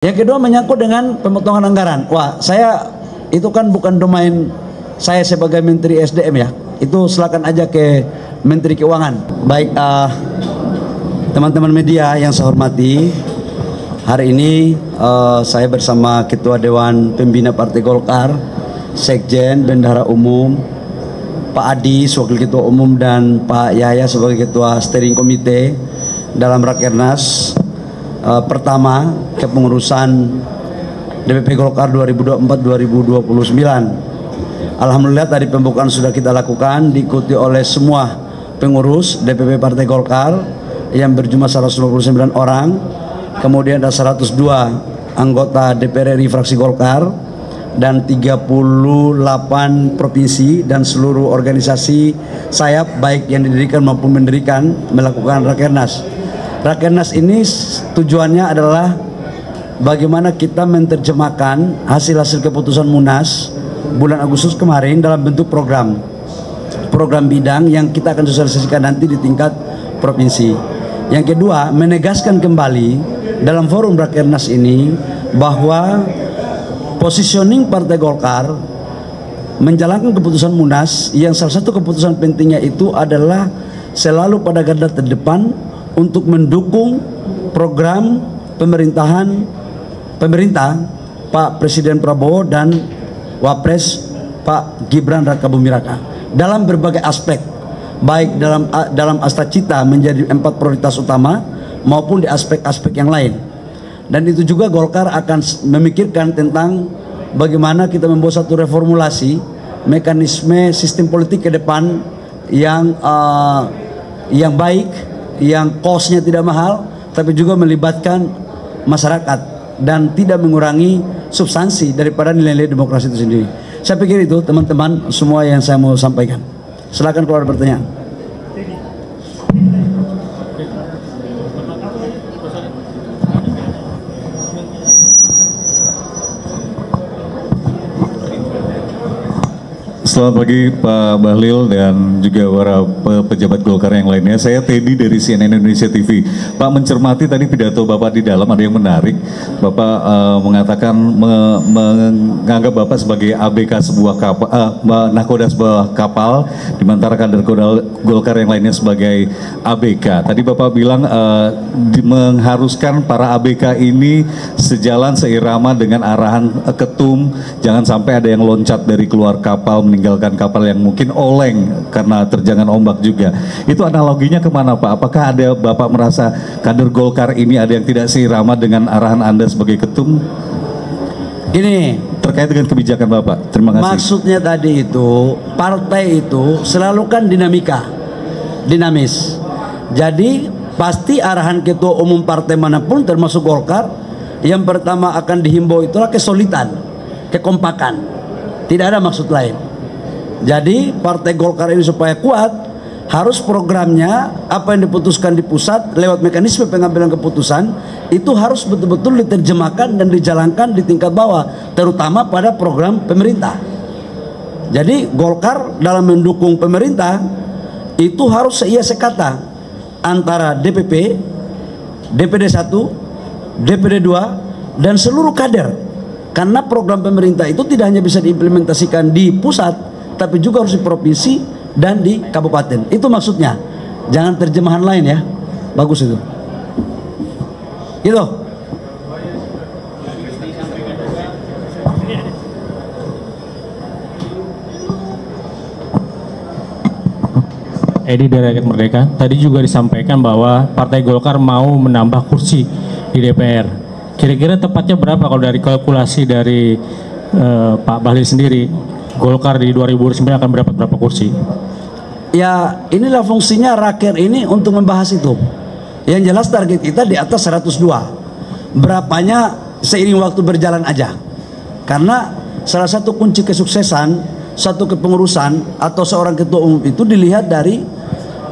Yang kedua menyangkut dengan pemotongan anggaran. Wah, saya itu kan bukan domain saya sebagai Menteri SDM ya. Itu silakan aja ke Menteri Keuangan. Baik, teman-teman media yang saya hormati, hari ini saya bersama Ketua Dewan Pembina Partai Golkar, Sekjen, Bendahara Umum, Pak Adi sebagai Ketua Umum dan Pak Yahya sebagai Ketua Steering Komite dalam Rakernas pertama kepengurusan DPP Golkar 2024-2029. Alhamdulillah tadi pembukaan sudah kita lakukan, diikuti oleh semua pengurus DPP Partai Golkar yang berjumlah 129 orang. Kemudian ada 102 anggota DPR RI fraksi Golkar dan 38 provinsi dan seluruh organisasi sayap baik yang didirikan maupun mendirikan melakukan Rakernas. Rakernas ini tujuannya adalah bagaimana kita menerjemahkan hasil-hasil keputusan Munas bulan Agustus kemarin dalam bentuk program bidang yang kita akan sosialisasikan nanti di tingkat provinsi. Yang kedua, menegaskan kembali dalam forum Rakernas ini bahwa positioning Partai Golkar menjalankan keputusan Munas yang salah satu keputusan pentingnya itu adalah selalu pada garda terdepan untuk mendukung program pemerintah Pak Presiden Prabowo dan Wapres Pak Gibran Rakabuming Raka dalam berbagai aspek, baik dalam Astacita menjadi 4 prioritas utama maupun di aspek-aspek yang lain. Dan itu juga Golkar akan memikirkan tentang bagaimana kita membuat satu reformulasi mekanisme sistem politik ke depan yang baik, yang cost-nya tidak mahal, tapi juga melibatkan masyarakat dan tidak mengurangi substansi daripada nilai-nilai demokrasi itu sendiri. Saya pikir itu teman-teman semua yang saya mau sampaikan. Silakan kalau ada pertanyaan. Selamat pagi Pak Bahlil dan juga para pejabat Golkar yang lainnya. Saya Teddy dari CNN Indonesia TV. Pak, mencermati tadi pidato Bapak di dalam ada yang menarik. Bapak mengatakan menganggap Bapak sebagai ABK sebuah kapal, nahkoda sebuah kapal, di antara kader Golkar yang lainnya sebagai ABK. Tadi Bapak bilang mengharuskan para ABK ini sejalan seirama dengan arahan ketum, jangan sampai ada yang loncat dari keluar kapal meninggalkan kapal yang mungkin oleng karena terjangan ombak juga. Itu analoginya kemana Pak? Apakah ada Bapak merasa kader Golkar ini ada yang tidak seirama dengan arahan Anda sebagai ketum? Ini terkait dengan kebijakan Bapak. Terima kasih. Maksudnya tadi itu partai itu selalu kan dinamis. Jadi pasti arahan ketua umum partai manapun termasuk Golkar yang pertama akan dihimbau itulah kesolidan, kekompakan. Tidak ada maksud lain. Jadi partai Golkar ini supaya kuat harus programnya apa yang diputuskan di pusat lewat mekanisme pengambilan keputusan itu harus betul-betul diterjemahkan dan dijalankan di tingkat bawah, terutama pada program pemerintah. Jadi Golkar dalam mendukung pemerintah itu harus seia sekata antara DPP, DPD 1, DPD 2 dan seluruh kader. Karena program pemerintah itu tidak hanya bisa diimplementasikan di pusat, tapi juga harus di provinsi dan di kabupaten. Itu maksudnya. Jangan terjemahan lain ya. Bagus itu. Gitu. Edi dari Rakyat Merdeka. Tadi juga disampaikan bahwa Partai Golkar mau menambah kursi di DPR. Kira-kira tepatnya berapa kalau dari kalkulasi dari Pak Bahlil sendiri? Golkar di 2009 akan berapa kursi? Ya inilah fungsinya Raker ini untuk membahas itu. Yang jelas target kita di atas 102. Berapanya seiring waktu berjalan aja. Karena salah satu kunci kesuksesan satu kepengurusan atau seorang ketua umum itu dilihat dari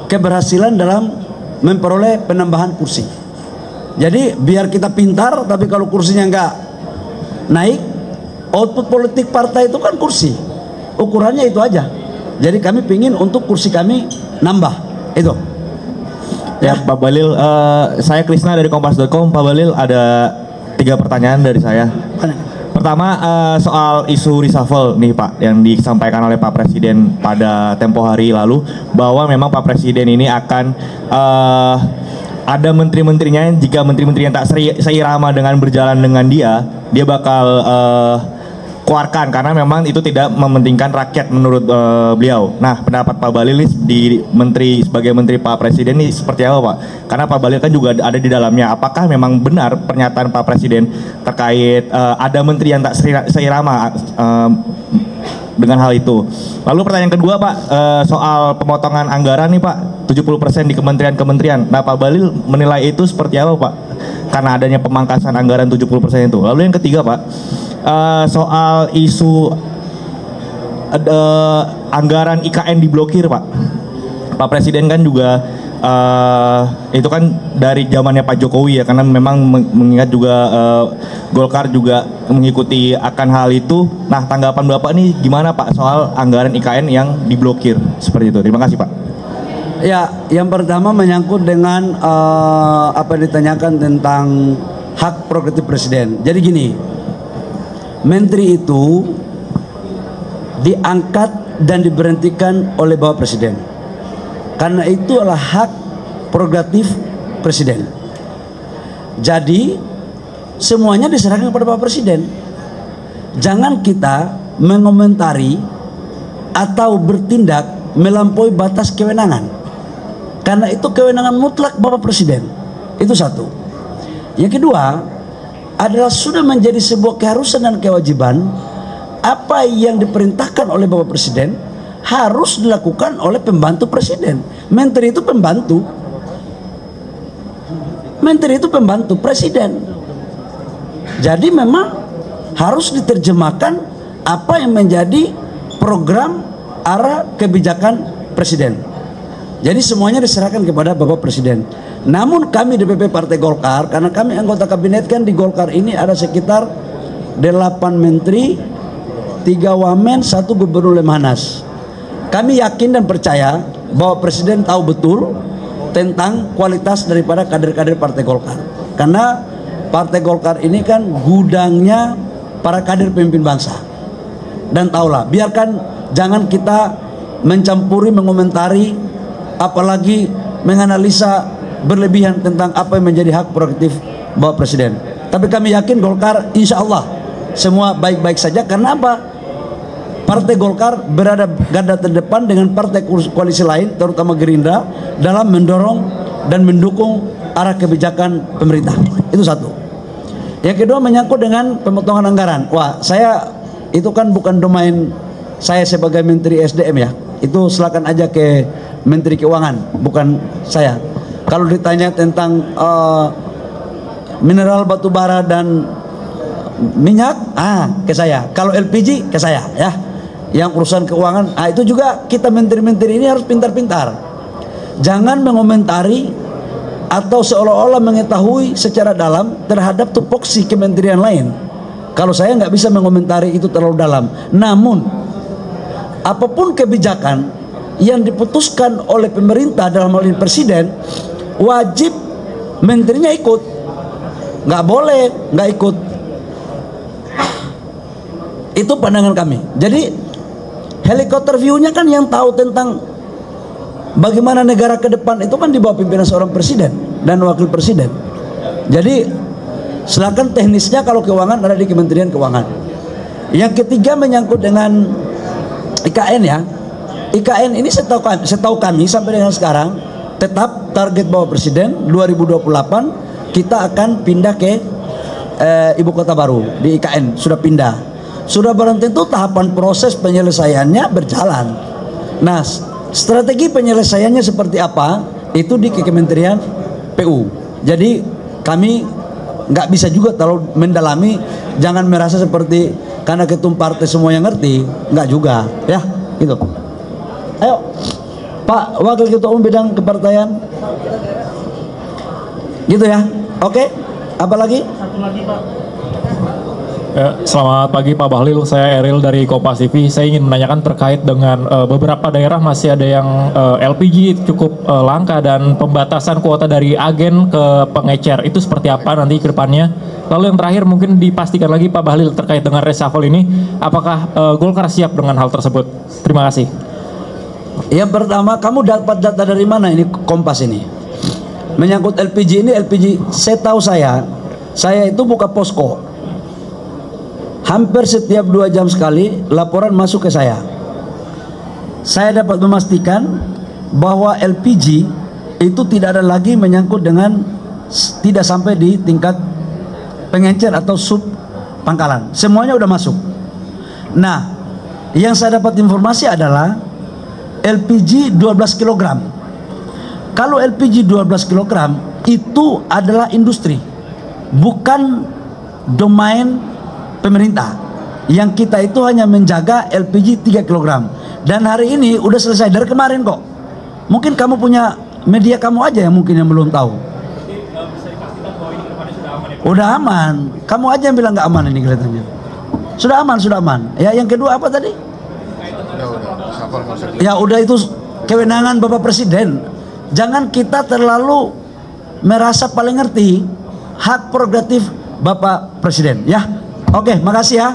keberhasilan dalam memperoleh penambahan kursi. Jadi biar kita pintar, tapi kalau kursinya nggak naik, output politik partai itu kan kursi. Ukurannya itu aja. Jadi kami pingin untuk kursi kami nambah. Itu. Ya Pak Bahlil, saya Krisna dari Kompas.com. Pak Bahlil, ada 3 pertanyaan dari saya. Pertama, soal isu reshuffle nih Pak, yang disampaikan oleh Pak Presiden pada tempo hari lalu, bahwa memang Pak Presiden ini akan ada menteri-menterinya, jika menteri-menteri yang tak seirama dengan berjalan dengan dia bakal keluarkan, karena memang itu tidak mementingkan rakyat menurut beliau. Nah, pendapat Pak Bahlil sebagai menteri Pak Presiden ini seperti apa Pak? Karena Pak Bahlil kan juga ada di dalamnya. Apakah memang benar pernyataan Pak Presiden terkait ada menteri yang tak seirama dengan hal itu? Lalu pertanyaan kedua Pak, soal pemotongan anggaran nih Pak, 70% di kementerian-kementerian. Nah, Pak Bahlil menilai itu seperti apa Pak? Karena adanya pemangkasan anggaran 70% itu. Lalu yang ketiga Pak, soal isu anggaran IKN diblokir Pak. Pak Presiden kan juga itu kan dari zamannya Pak Jokowi ya, karena memang mengingat juga Golkar juga mengikuti akan hal itu. Nah, tanggapan Bapak nih gimana Pak soal anggaran IKN yang diblokir seperti itu? Terima kasih Pak. Ya, yang pertama menyangkut dengan apa yang ditanyakan tentang hak prerogatif presiden. Jadi gini, menteri itu diangkat dan diberhentikan oleh Bapak Presiden. Karena itu adalah hak prerogatif presiden. Jadi semuanya diserahkan kepada Bapak Presiden. Jangan kita mengomentari atau bertindak melampaui batas kewenangan. Karena itu kewenangan mutlak Bapak Presiden. Itu satu. Yang kedua adalah sudah menjadi sebuah keharusan dan kewajiban, apa yang diperintahkan oleh Bapak Presiden harus dilakukan oleh pembantu Presiden. Menteri itu pembantu. Menteri itu pembantu Presiden. Jadi memang harus diterjemahkan apa yang menjadi program arah kebijakan Presiden. Jadi semuanya diserahkan kepada Bapak Presiden. Namun kami DPP Partai Golkar, karena kami anggota kabinet, kan di Golkar ini ada sekitar 8 menteri, 3 wamen, 1 gubernur Lemhanas. Kami yakin dan percaya bahwa Presiden tahu betul tentang kualitas daripada kader-kader Partai Golkar. Karena Partai Golkar ini kan gudangnya para kader pemimpin bangsa. Dan tahulah, biarkan, jangan kita mencampuri, mengomentari, apalagi menganalisa berlebihan tentang apa yang menjadi hak prerogatif Bapak Presiden. Tapi kami yakin Golkar insya Allah semua baik-baik saja. Karena apa? Partai Golkar berada garda terdepan dengan partai koalisi lain, terutama Gerindra, dalam mendorong dan mendukung arah kebijakan pemerintah. Itu satu. Yang kedua menyangkut dengan pemotongan anggaran. Wah, saya itu kan bukan domain saya sebagai Menteri SDM ya. Itu silakan aja ke Menteri Keuangan, bukan saya. Kalau ditanya tentang mineral batu bara dan minyak, ke saya. Kalau LPG ke saya ya. Yang urusan keuangan, itu juga kita menteri-menteri ini harus pintar-pintar. Jangan mengomentari atau seolah-olah mengetahui secara dalam terhadap tupoksi kementerian lain. Kalau saya nggak bisa mengomentari itu terlalu dalam. Namun apapun kebijakan yang diputuskan oleh pemerintah dalam hal ini Presiden, wajib menterinya ikut. Nggak boleh nggak ikut. Itu pandangan kami. Jadi helikopter view-nya kan yang tahu tentang bagaimana negara ke depan itu kan di bawah pimpinan seorang presiden dan wakil presiden. Jadi silakan teknisnya kalau keuangan ada di Kementerian Keuangan. Yang ketiga menyangkut dengan IKN ya. IKN ini setahu kami sampai dengan sekarang tetap target Bapak Presiden 2028 kita akan pindah ke ibu kota baru di IKN, sudah pindah. Sudah barang tentu tahapan proses penyelesaiannya berjalan. Nah, strategi penyelesaiannya seperti apa? Itu di Kementerian PU. Jadi kami nggak bisa juga terlalu mendalami. Jangan merasa seperti karena ketum partai semua yang ngerti, nggak juga, ya, gitu. Ayo, Pak Wakil Ketua Umum Bidang Kepartaian, gitu ya. Oke, apa lagi? Satu lagi Pak. Selamat pagi Pak Bahlil, saya Eril dari Kompas TV. Saya ingin menanyakan terkait dengan beberapa daerah masih ada yang LPG cukup langka dan pembatasan kuota dari agen ke pengecer. Itu seperti apa nanti ke depannya? Lalu yang terakhir mungkin dipastikan lagi Pak Bahlil terkait dengan reshuffle ini, apakah Golkar siap dengan hal tersebut? Terima kasih. Yang pertama, kamu dapat data dari mana ini Kompas ini? Menyangkut LPG ini, LPG setahu saya itu buka posko. Hampir setiap 2 jam sekali laporan masuk ke saya. Saya dapat memastikan bahwa LPG itu tidak ada lagi menyangkut dengan tidak sampai di tingkat pengencer atau sub pangkalan, semuanya udah masuk. Nah, yang saya dapat informasi adalah LPG 12 kg. Kalau LPG 12 kg itu adalah industri, bukan domain pemerintah. Yang kita itu hanya menjaga LPG 3 kg. Dan hari ini udah selesai dari kemarin kok. Mungkin kamu punya media kamu aja yang mungkin yang belum tahu. Udah aman. Kamu aja yang bilang nggak aman ini kelihatannya. Sudah aman, sudah aman. Ya, yang kedua apa tadi? Ya udah, itu kewenangan Bapak Presiden. Jangan kita terlalu merasa paling ngerti hak prerogatif Bapak Presiden. Ya, oke, makasih ya.